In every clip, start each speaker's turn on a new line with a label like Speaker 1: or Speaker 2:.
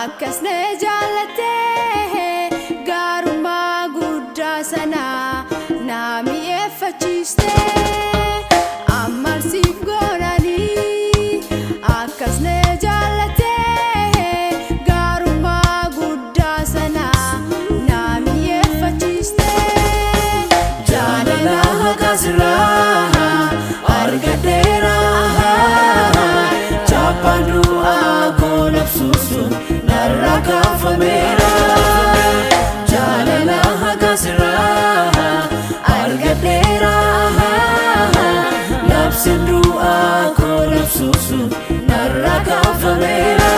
Speaker 1: akkasne jaalate gaarummaa guddaa sana naami effachiste ammarsiif goonani akkasne jaalate gaarummaa guddaa sana naami effachiste jaalala haqasira argadera chapandu akolapsusun naraka famera jalala hagasira argadera lapsindu akolapsusun naraka famera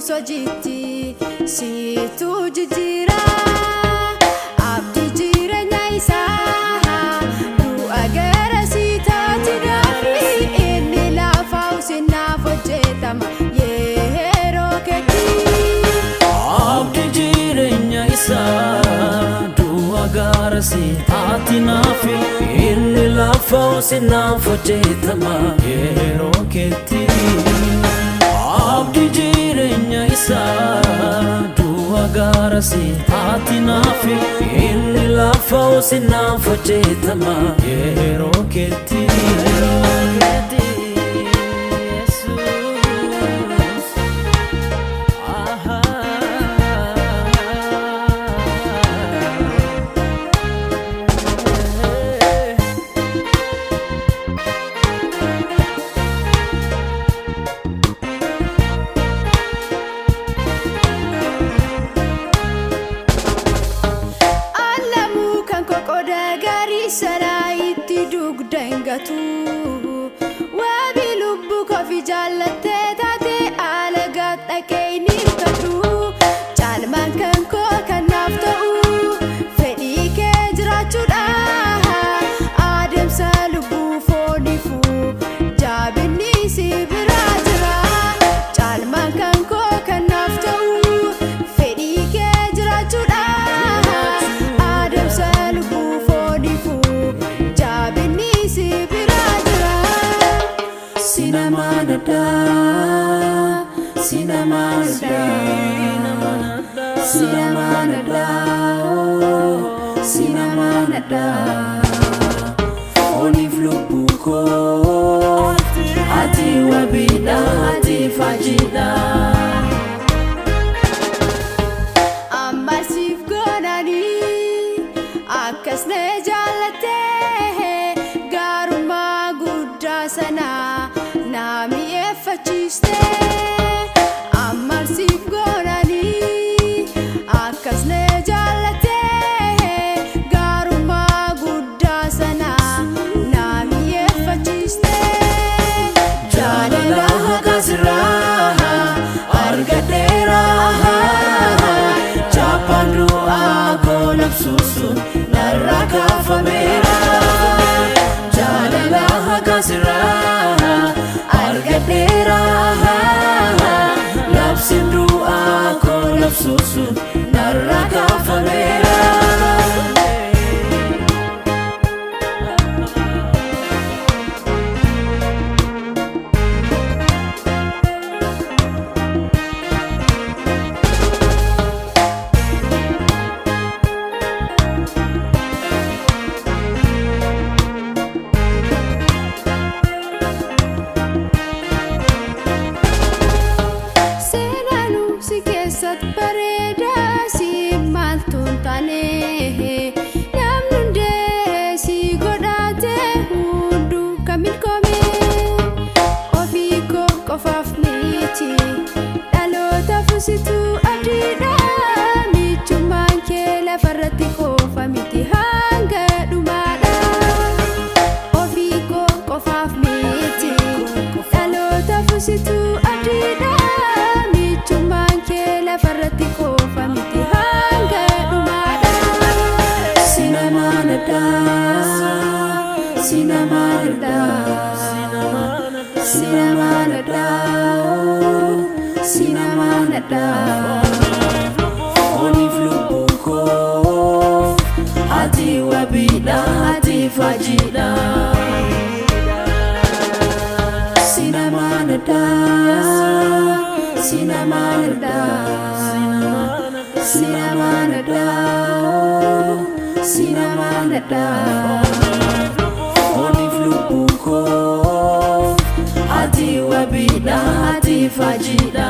Speaker 1: sojiti situ jijira abdi jirenya isa du agara sitati dafi inni lafa usina fojetama yero keti abdi jirenya isa du agara sitati nafi inni lafa usina fojetama yero keti abdi jirenya isa du agara sitati nafi inni lafa usina fojetama yero keti wabi lubbu kofi jaalate taate alagat dhakeeyni tadhu caalmaan kan koo kanaaf ta'u fedhii kee jiraachuudha adeemsa lubbuu foonifu jaabinni si biraa jira caalmaan kan koo kanaaf ta'u fedhii kee jiraachuudha adeemsa lubbuu foonifu jaabinni si amaanadhaa fooniif lubbuu koo ati wabiidha ati faajidha ammarsiif goonani akkasne jaalate gaarummaa guddaa sana naami effachiste ammarsiif goonani akkasne jaalate gaarummaa guddaa sana naami effachiste jaalala haqasira argadera chapandu akolapsusun naraka famera jaalala haqasira argadera lapsindu akolapsusun naraka famera situ abdiidha michuummaan kee lafarratti qofa miti hanga dhumaadha ofii koo qofaaf miti dhaloota fusitu abdiidha michuummaan kee lafarratti qofa miti hanga dhumaadha sinamaanadhaa sinamaanadhaa amaanadhaa Onif lubuko Ati wabida Ati fajida Amaanadhaa Onif lubuko Ati wabida Ati fajida